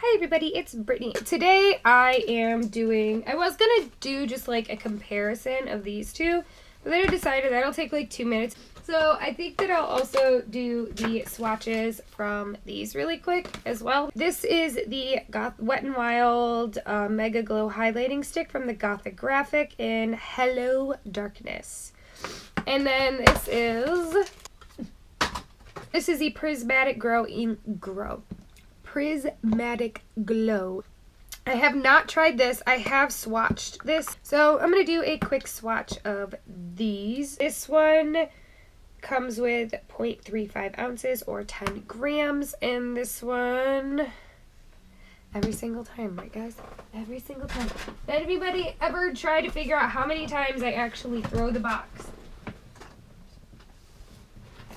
Hi everybody, it's Brittany. Today I was gonna do just like a comparison of these two, but then I decided that'll take like 2 minutes. So I think that I'll also do the swatches from these really quick as well. This is the Wet n Wild MegaGlo highlighting stick from the Gothic Graphic in Hello Darkness. And then this is the Prismatic Prismatic Glow. I have not tried this. I have swatched this. So I'm going to do a quick swatch of these. This one comes with 0.35 ounces or 10 grams. And this one, every single time, right guys? Every single time. Did anybody ever try to figure out how many times I actually throw the box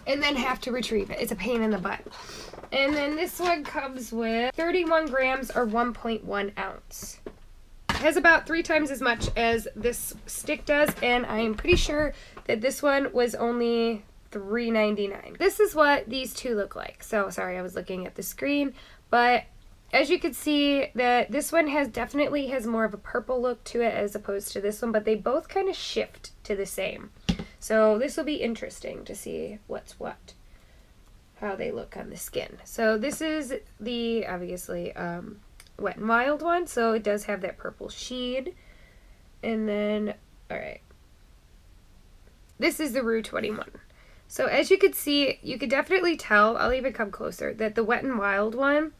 and then have to retrieve it? It's a pain in the butt. And then this one comes with 31 grams or 1.1 ounce. It has about 3 times as much as this stick does, and I am pretty sure that this one was only $3.99. This is what these two look like. So, sorry, I was looking at the screen, but as you can see, that this one definitely has more of a purple look to it as opposed to this one, but they both kind of shift to the same. So this will be interesting to see what's what, how they look on the skin. So this is the, obviously, Wet n Wild one, so it does have that purple sheen. And then, alright, this is the Rue 21. So as you could see, you could definitely tell, I'll even come closer, that the Wet n Wild one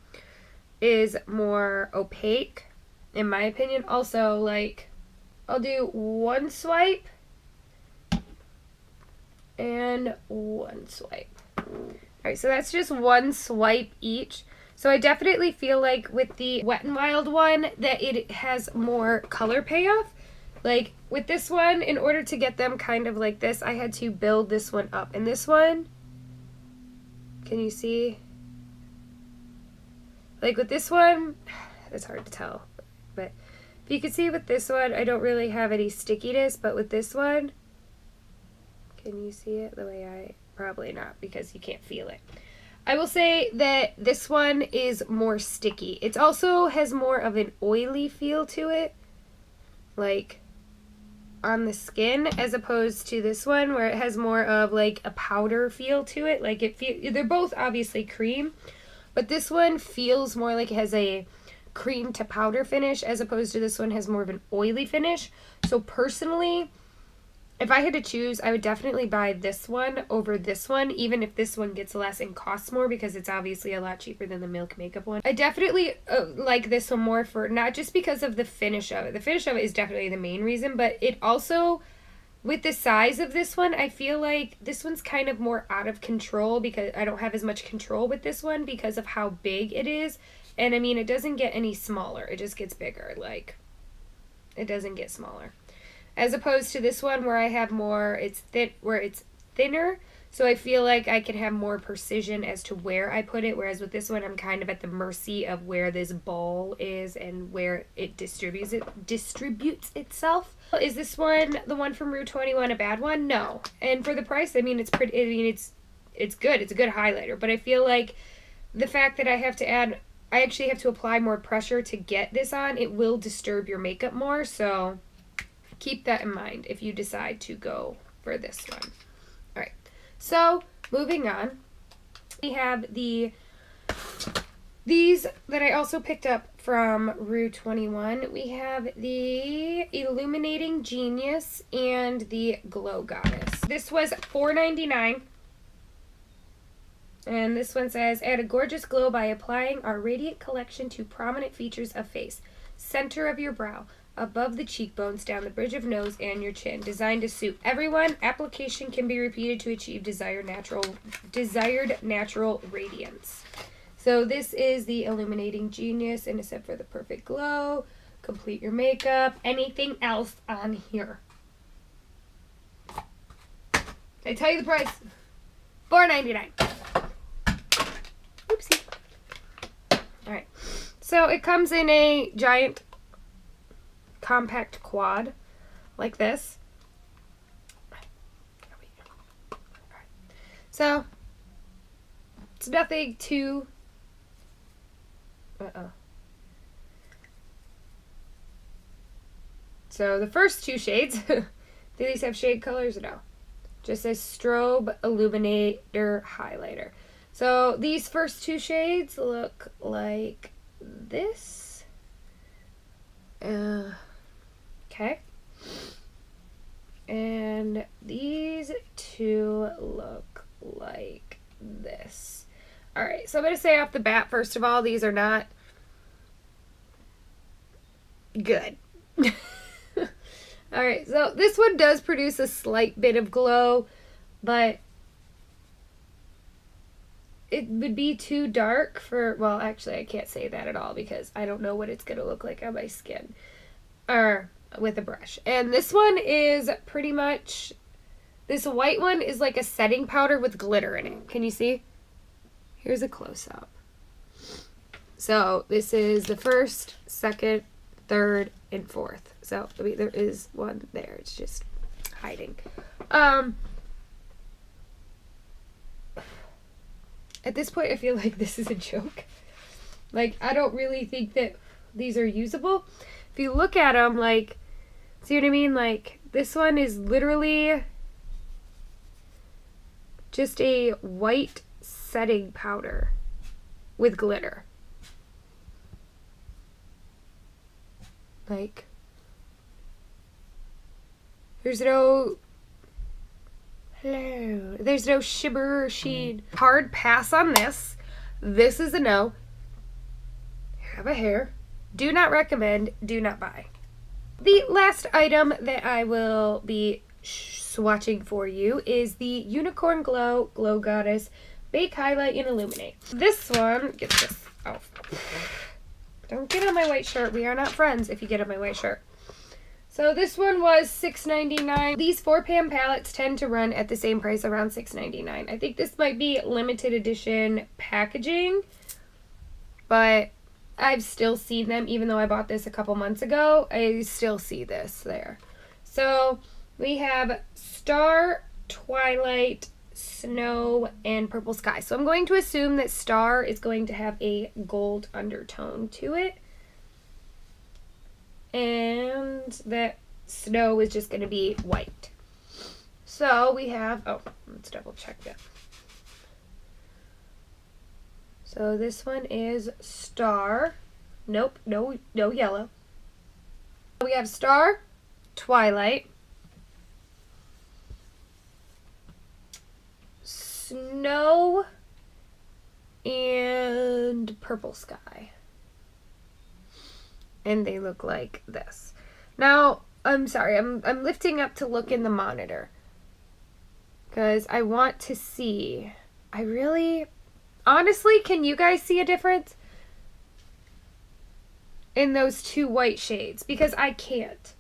is more opaque, in my opinion. Also, like, I'll do one swipe and one swipe. Alright, so that's just one swipe each. So I definitely feel like with the Wet n Wild one that it has more color payoff. Like with this one, in order to get them kind of like this, I had to build this one up. And this one, can you see? Like with this one, it's hard to tell. But if you can see with this one, I don't really have any stickiness. But with this one, can you see it the way I... Probably not, because you can't feel it. I will say that this one is more sticky. It also has more of an oily feel to it, like on the skin, as opposed to this one where it has more of like a powder feel to it. Like they're both obviously cream, but this one feels more like it has a cream to powder finish, as opposed to this one has more of an oily finish. So personally, if I had to choose, I would definitely buy this one over this one, even if this one gets less and costs more, because it's obviously a lot cheaper than the Milk Makeup one. I definitely like this one more for, not just because of the finish of it. The finish of it is definitely the main reason, but it also, with the size of this one, I feel like this one's kind of more out of control, because I don't have as much control with this one because of how big it is. And I mean, it doesn't get any smaller. It just gets bigger. Like, it doesn't get smaller. As opposed to this one where I have more, it's thinner, so I feel like I can have more precision as to where I put it, whereas with this one I'm kind of at the mercy of where this ball is and where it distributes itself. Is this one, the one from Rue 21, a bad one? No. And for the price, I mean, it's pretty, I mean, it's good. It's a good highlighter, but I feel like the fact that I actually have to apply more pressure to get this on, it will disturb your makeup more, so keep that in mind if you decide to go for this one. Alright, so moving on, we have these that I also picked up from Rue 21. We have the Illuminating Genius and the Glow Goddess. This was $4.99. And this one says, add a gorgeous glow by applying our radiant collection to prominent features of face, center of your brow, above the cheekbones, down the bridge of nose, and your chin. Designed to suit everyone. Application can be repeated to achieve desired natural radiance. So this is the Illuminating Genius, and it's set for the perfect glow. Complete your makeup. Anything else on here? Did I tell you the price? $4.99. Oopsie. Alright. So it comes in a giant compact quad like this. So it's nothing too So the first two shades, do these have shade colors? No. Just says Strobe Illuminator Highlighter. So these first two shades look like this. Okay. And these two look like this. Alright, so I'm going to say off the bat, first of all, these are not good. Alright, so this one does produce a slight bit of glow, but it would be too dark for, well, actually I can't say that at all because I don't know what it's going to look like on my skin or with a brush. And this one is pretty much, this white one is like a setting powder with glitter in it. Can you see? Here's a close-up. So this is the first, second, third, and fourth. So I mean, there is one there. It's just hiding. At this point, I feel like this is a joke. Like, I don't really think that these are usable. If you look at them, like, see what I mean? Like, this one is literally just a white setting powder with glitter. Like, there's no shimmer or sheen. Hard pass on this. This is a no. Have a hair. Do not recommend. Do not buy. The last item that I will be swatching for you is the Unicorn Glow Glow Goddess Bake Highlight and Illuminate. This one, get this. Oh. Don't get on my white shirt. We are not friends if you get on my white shirt. So this one was $6.99. These 4-pan palettes tend to run at the same price, around $6.99. I think this might be limited edition packaging, but I've still seen them. Even though I bought this a couple months ago, I still see this there. So we have Star, Twilight, Snow, and Purple Sky. So I'm going to assume that Star is going to have a gold undertone to it, and that Snow is just going to be white. So we have, oh, let's double check that. So this one is Star. Nope, no yellow. We have Star, Twilight, Snow, and Purple Sky. And they look like this. Now, I'm sorry, I'm lifting up to look in the monitor because I want to see. Honestly, can you guys see a difference in those two white shades? Because I can't.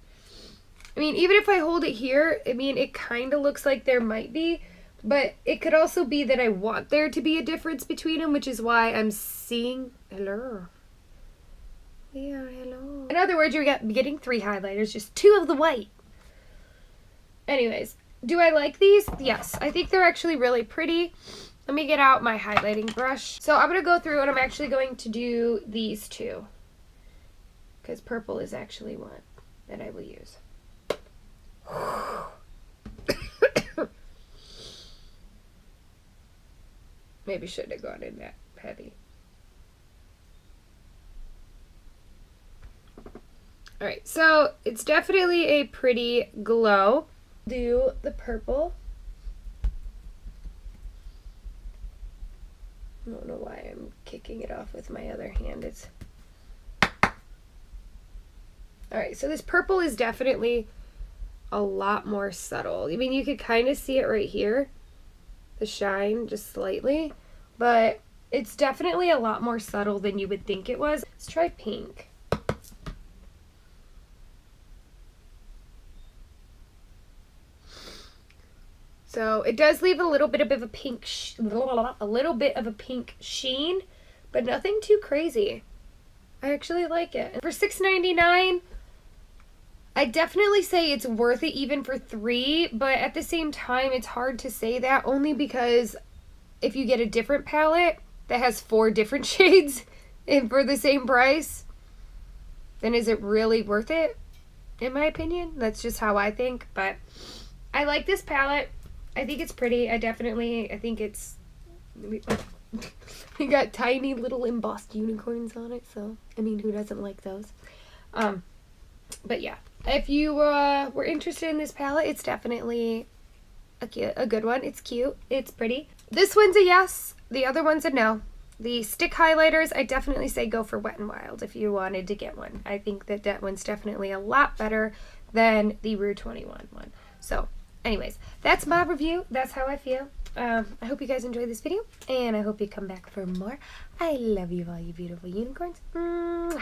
I mean, even if I hold it here, I mean, it kind of looks like there might be, but it could also be that I want there to be a difference between them, which is why I'm seeing, hello. Yeah, hello. In other words, you're getting 3 highlighters, just 2 of the white. Anyways, do I like these? Yes, I think they're actually really pretty. Let me get out my highlighting brush. So I'm going to go through and I'm actually going to do these 2. Because purple is actually one that I will use. Maybe shouldn't have gone in that heavy. Alright, so it's definitely a pretty glow. Do the purple. I don't know why I'm kicking it off with my other hand. Alright, so this purple is definitely a lot more subtle. I mean, you could kind of see it right here. The shine, just slightly. But it's definitely a lot more subtle than you would think it was. Let's try pink. So it does leave a little bit of a pink, sheen, but nothing too crazy. I actually like it. And for $6.99, I definitely say it's worth it even for 3, but at the same time, it's hard to say that only because if you get a different palette that has 4 different shades and for the same price, then is it really worth it? in my opinion. That's just how I think, but I like this palette. I think it's pretty. I think it's, we got tiny little embossed unicorns on it, so, I mean, who doesn't like those? But yeah, if you were interested in this palette, it's definitely a good one. It's cute. It's pretty. This one's a yes. The other one's a no. The stick highlighters, I definitely say go for Wet n Wild if you wanted to get one. I think that one's definitely a lot better than the Rue 21 one. So, anyways, that's my review. That's how I feel. I hope you guys enjoyed this video, and I hope you come back for more. I love you all, you beautiful unicorns. Mwah.